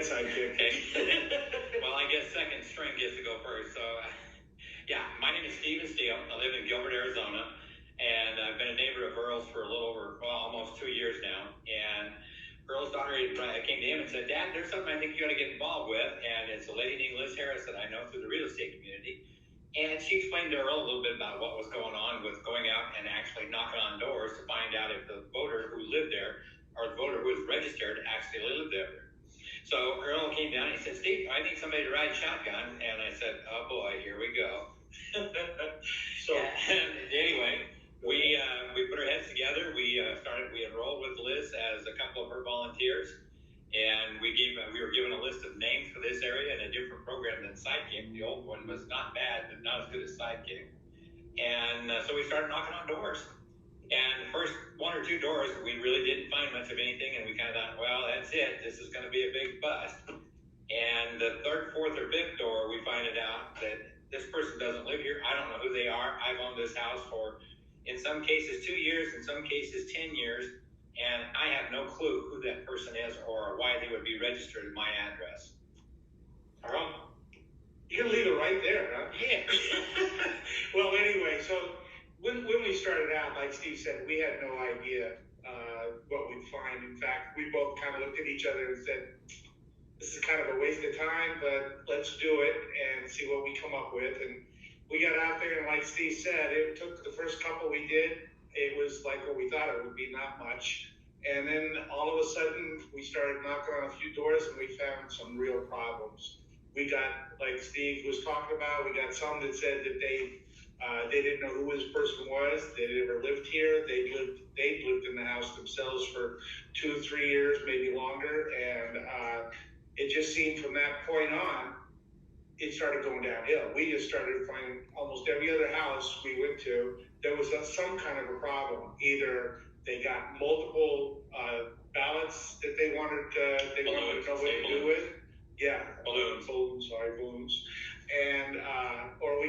ahead, sidekick. Okay. Well, I guess second string gets to go first. So, yeah, my name is Steele. I live in Gilbert, Arizona, and I've been a neighbor of Earl's for a little over, almost 2 years now. And Earl's daughter came to him and said, "Dad, there's something I think you ought to get involved with." And it's a lady named Liz Harris that I know through the real estate community. And she explained to Earl a little bit about what was going on with going out and actually knocking on doors to find out if the voter who lived there or the voter who was registered actually lived there. So Earl came down and he said, "Steve, I need somebody to ride shotgun." And I said, "Oh boy, here we go." So anyway, we put our heads together. We enrolled with Liz as a couple of her volunteers, and we were given a list of names for this area and a different program than Sidekick. The old one was not bad, but not as good as Sidekick. And so we started knocking on doors. And the first 1 or 2 doors, we really didn't find much of anything, and we kind of thought, well, that's it. This is going to be a big bust. And the 3rd, 4th, or 5th door, we find it out that this person doesn't live here. I don't know who they are. I've owned this house for, in some cases, 2 years, in some cases, 10 years, and I have no clue who that person is or why they would be registered at my address. Earl, you can leave it right there, huh? Yeah. Well, anyway, so when we started out, like Steve said, we had no idea what we'd find. In fact, we both kind of looked at each other and said, this is kind of a waste of time, but let's do it and see what we come up with. And we got out there, and like Steve said, it took the first couple we did, it was like what we thought it would be, not much. And then all of a sudden, we started knocking on a few doors, and we found some real problems. We got, like Steve was talking about, we got some that said that they didn't know who this person was. They never lived here. They'd lived in the house themselves for 2 or 3 years, maybe longer. And it just seemed from that point on, it started going downhill. We just started finding almost every other house we went to, there was some kind of a problem. Either they got multiple ballots that they wanted to know what to do with. Yeah, balloons. And or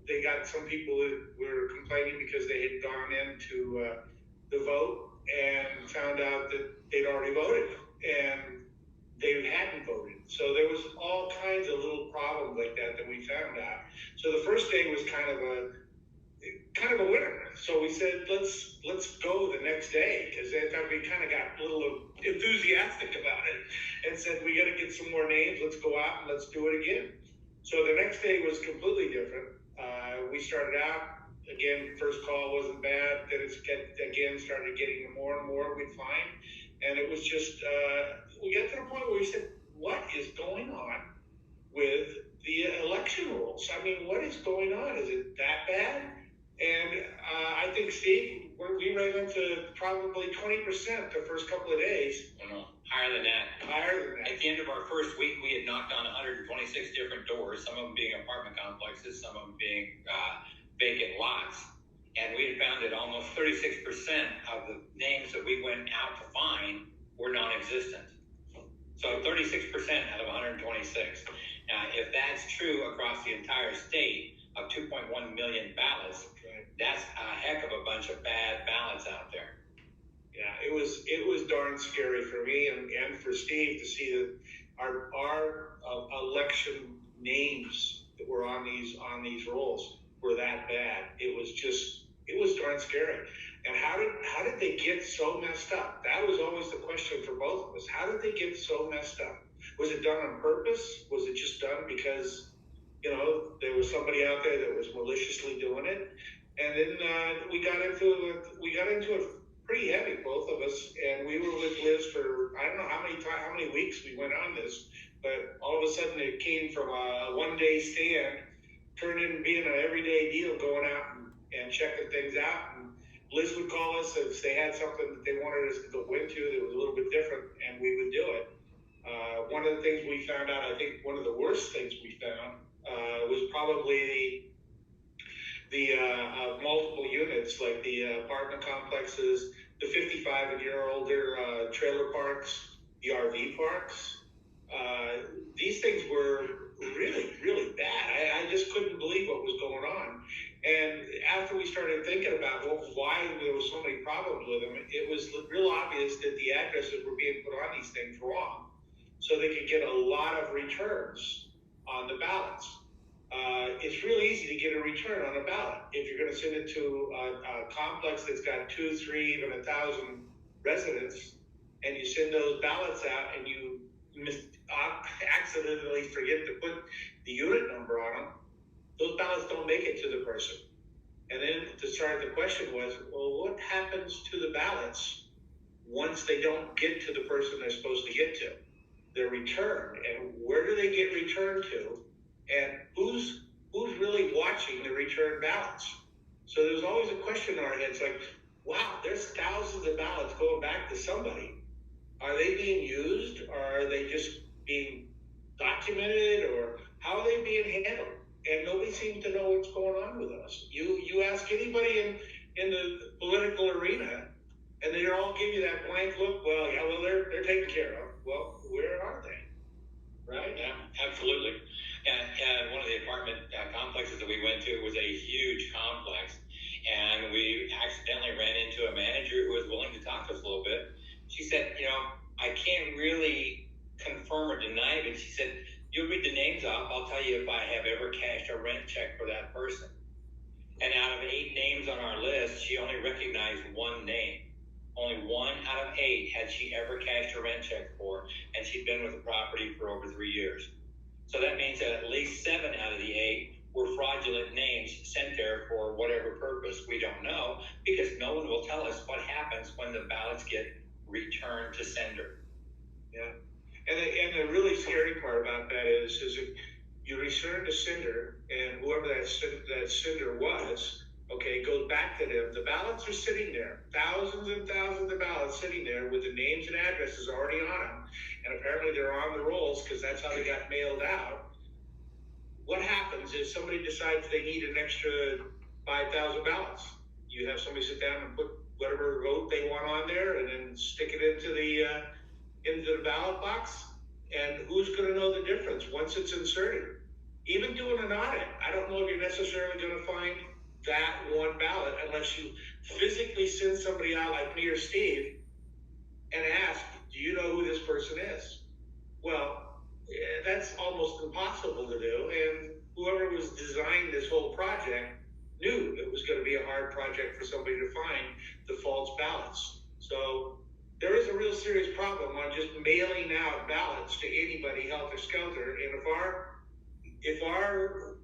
they got some people that were complaining because they had gone in to the vote and found out that they'd already voted and they hadn't voted. So there was all kinds of little problems like that we found out. So the first day was kind of a winner. So we said, let's go the next day, because we kind of got a little enthusiastic about it and said, we got to get some more names. Let's go out and let's do it again. So the next day was completely different. We started out, again, first call wasn't bad. Then it started getting more and more we'd find. And it was just, we got to the point where we said, what is going on with the election rules? I mean, what is going on? Is it that bad? And I think, Steve, we ran into probably 20% the first couple of days. No, higher than that. At the end of our first week, we had knocked on 126 different doors, some of them being apartment complexes, some of them being vacant lots. And we had found that almost 36% of the names that we went out to find were non-existent. So 36% out of 126. Now, if that's true across the entire state of 2.1 million ballots, that's a heck of a bunch of bad ballots out there. Yeah, it was darn scary for me and for Steve to see that our election names that were on these rolls were that bad. It was darn scary. And how did they get so messed up? That was always the question for both of us. How did they get so messed up? Was it done on purpose? Was it just done because, there was somebody out there that was maliciously doing it? And then we got into it pretty heavy, both of us. And we were with Liz for, I don't know how many weeks we went on this, but all of a sudden it came from a one-day stand, turned into being an everyday deal, going out and checking things out. And Liz would call us if they had something that they wanted us to go into that was a little bit different, and we would do it. One of the things we found out, I think one of the worst things we found was probably the multiple units, like the apartment complexes, the 55 and year older trailer parks, the RV parks. These things were really, really bad. I just couldn't believe what was going on. And after we started thinking about why there were so many problems with them, it was real obvious that the addresses were being put on these things wrong. so they could get a lot of returns on the ballots. It's really easy to get a return on a ballot. If you're going to send it to a complex that's got 2, 3, even 1,000 residents, and you send those ballots out and you accidentally forget to put the unit number on them, those ballots don't make it to the person. And then to start, the question was, well, what happens to the ballots once they don't get to the person they're supposed to get to? They're returned, and where do they get returned to? And who's really watching the return ballots? So there's always a question in our heads like, wow, there's thousands of ballots going back to somebody. Are they being used, or are they just being documented, or how are they being handled? And nobody seems to know what's going on with us. You ask anybody in the political arena, and they all give you that blank look. Well, yeah, well, they're taken care of. Well, where are they? Right? Yeah, absolutely. And one of the apartment complexes that we went to was a huge complex, and we accidentally ran into a manager who was willing to talk to us a little bit. She said, I can't really confirm or deny, but she said, you'll read the names off, I'll tell you if I have ever cashed a rent check for that person. And out of 8 names on our list, she only recognized 1 name. Only 1 out of 8 had she ever cashed a rent check for, and she'd been with the property for over 3 years. So that means that at least 7 out of the 8 were fraudulent names sent there for whatever purpose. We don't know, because no one will tell us what happens when the ballots get returned to sender. Yeah. And the really scary part about that is if you return to sender, and whoever that sender was, okay, goes back to them. The ballots are sitting there, thousands and thousands of ballots sitting there with the names and addresses already on them, and apparently they're on the rolls because that's how they got mailed out. What happens if somebody decides they need an extra 5,000 ballots? You have somebody sit down and put whatever vote they want on there, and then stick it into the ballot box, and who's going to know the difference once it's inserted? Even doing an audit, I don't know if you're necessarily going to find that one ballot unless you physically send somebody out like me or Steve and ask, do you know who this person is? Well, that's almost impossible to do, and whoever was designing this whole project knew it was going to be a hard project for somebody to find the false ballots. So there is a real serious problem on just mailing out ballots to anybody helter-skelter, and if our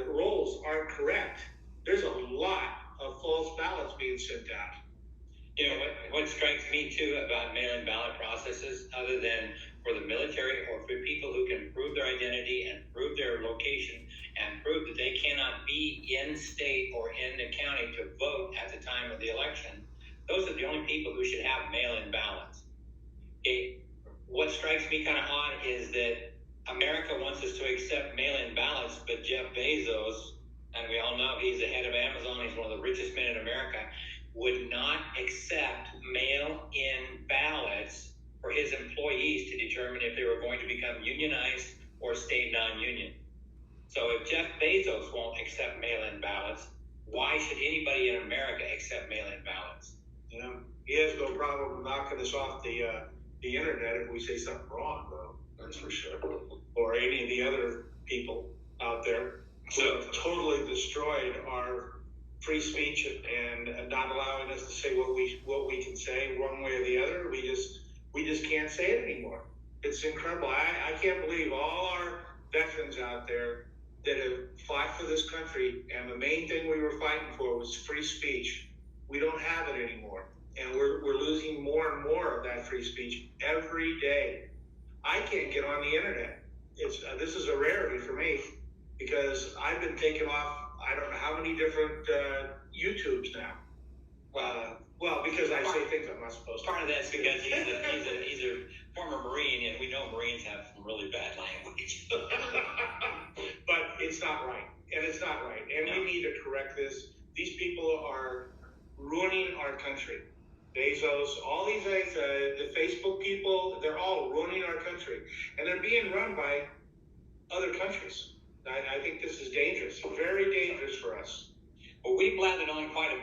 rolls aren't correct, there's a lot of false ballots being sent out. What strikes me too about mail-in ballot processes, other than for the military or for people who can prove their identity and prove their location and prove that they cannot be in state or in the county to vote at the time of the election, those are the only people who should have mail-in ballots. What strikes me kind of odd is that America wants us to accept mail-in ballots, but Jeff Bezos, and we all know he's the head of Amazon, he's one of the richest men in America, would not accept mail-in ballots for his employees to determine if they were going to become unionized or stay non-union. So if Jeff Bezos won't accept mail-in ballots, why should anybody in America accept mail-in ballots? Yeah, he has no problem knocking us off the internet if we say something wrong, though. That's for sure. Or any of the other people out there who have totally destroyed our free speech and not allowing us to say what we can say one way or the other. We just can't say it anymore. It's incredible. I can't believe all our veterans out there that have fought for this country, and the main thing we were fighting for was free speech. We don't have it anymore, and we're losing more and more of that free speech every day. I can't get on the internet. This is a rarity for me because I've been taken off I don't know how many different YouTubes now. Well, because I say things I'm not supposed to. Part of that's because he's a former Marine, and we know Marines have some really bad language. But it's not right, and it's not right, and we need to correct this. These people are ruining our country. Bezos, all these guys, the Facebook people, they're all ruining our country, and they're being run by other countries. I think this is dangerous, very dangerous for us. Well, we blathered on quite a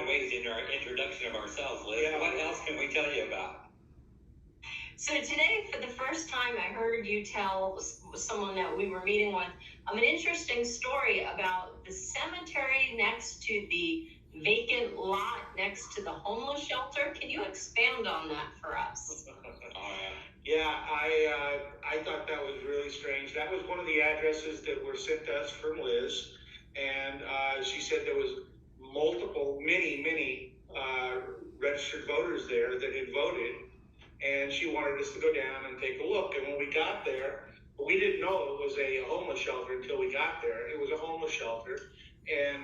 ways in our introduction of ourselves, Liz. Yeah. What else can we tell you about? So today, for the first time, I heard you tell someone that we were meeting with an interesting story about the cemetery next to the vacant lot next to the homeless shelter. Can you expand on that for us? Yeah, I thought that was really strange. That was one of the addresses that were sent to us from Liz, and she said there was many registered voters there that had voted, and she wanted us to go down and take a look. And when we got there, we didn't know it was a homeless shelter until we got there. It was a homeless shelter, and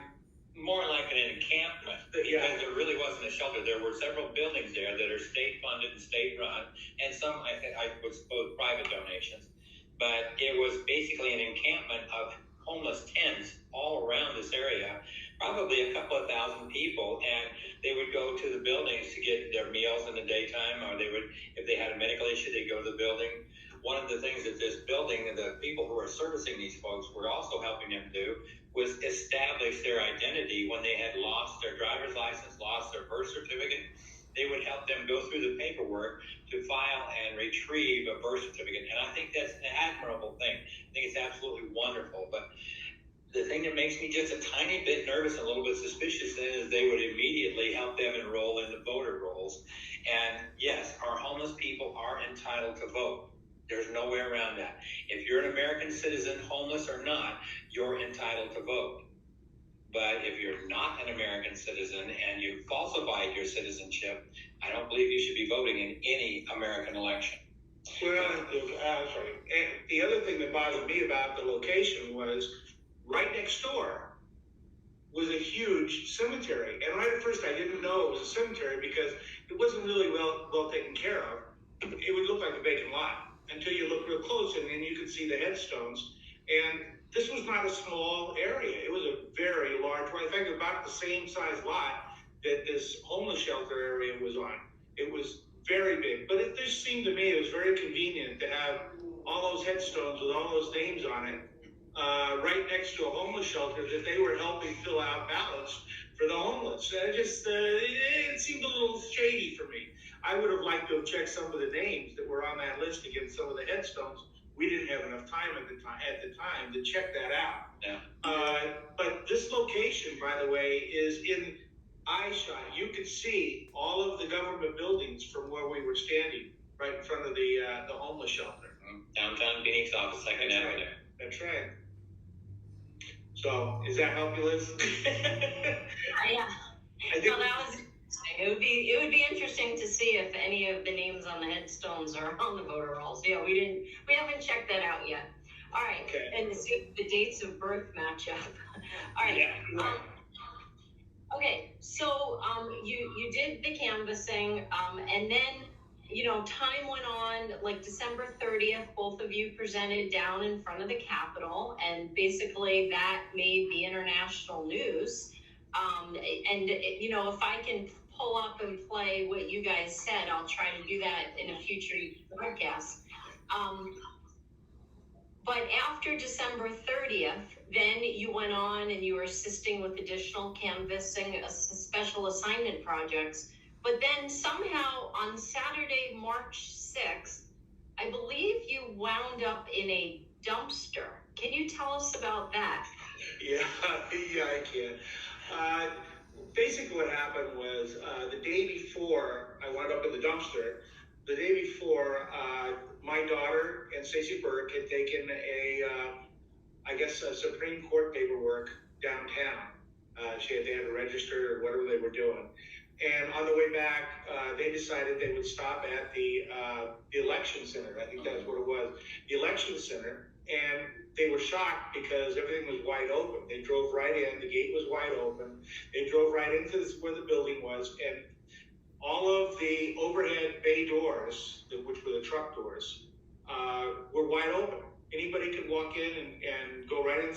more like an encampment, because it really wasn't a shelter. There were several buildings there that are state funded and state run, and some I would suppose private donations. But it was basically an encampment of homeless tents all around this area, probably a couple of thousand people, and they would go to the buildings to get their meals in the daytime, or they would, if they had a medical issue, they'd go to the building. One of the things that this building and the people who are servicing these folks were also helping them do was establish their identity when they had lost their driver's license, lost their birth certificate. They would help them go through the paperwork to file and retrieve a birth certificate. And I think that's an admirable thing. I think it's absolutely wonderful. But the thing that makes me just a tiny bit nervous and a little bit suspicious is they would immediately help them enroll in the voter rolls. And yes, our homeless people are entitled to vote. There's no way around that. If you're an American citizen, homeless or not, you're entitled to vote. But if you're not an American citizen and you falsified your citizenship, I don't believe you should be voting in any American election. Well, sorry. And the other thing that bothered me about the location was right next door was a huge cemetery. And right at first I didn't know it was a cemetery because it wasn't really well taken care of. It would look like a vacant lot until you look real close, and then you could see the headstones. And this was not a small area. It was a very large one. In fact, about the same size lot that this homeless shelter area was on. It was very big, but it just seemed to me it was very convenient to have all those headstones with all those names on it right next to a homeless shelter that they were helping fill out ballots for the homeless. It seemed a little shady for me. I would have liked to have checked some of the names that were on that list against some of the headstones. We didn't have enough time at the time to check that out. Yeah. But this location, by the way, is in eyeshot. You could see all of the government buildings from where we were standing, right in front of the homeless shelter. Downtown Phoenix off of 2nd Avenue. That's right. So, is that help you, Liz? Yeah. No, that was interesting. It would be interesting to see if any of the names on the headstones are on the voter rolls. Yeah, we haven't checked that out yet. All right. Okay. And see if the dates of birth match up. All right. Yeah, right. Okay, so you did the canvassing, and then time went on. Like December 30th, both of you presented down in front of the Capitol, and basically that made the international news. If I can pull up and play what you guys said, I'll try to do that in a future broadcast. But after December 30th, then you went on and you were assisting with additional canvassing, special assignment projects. But then somehow on Saturday, March 6th, I believe you wound up in a dumpster. Can you tell us about that? Yeah, I can. Basically what happened was the day before I wound up in the dumpster, the day before my daughter and Stacey Burke had taken a Supreme Court paperwork downtown. They had to register or whatever they were doing. And on the way back, they decided they would stop at the election center. I think that's what it was, the election center. And they were shocked because everything was wide open. They drove right in. The gate was wide open. They drove right into where the building was, and all of the overhead bay doors, which were the truck doors, were wide open. Anybody could walk in and go right inside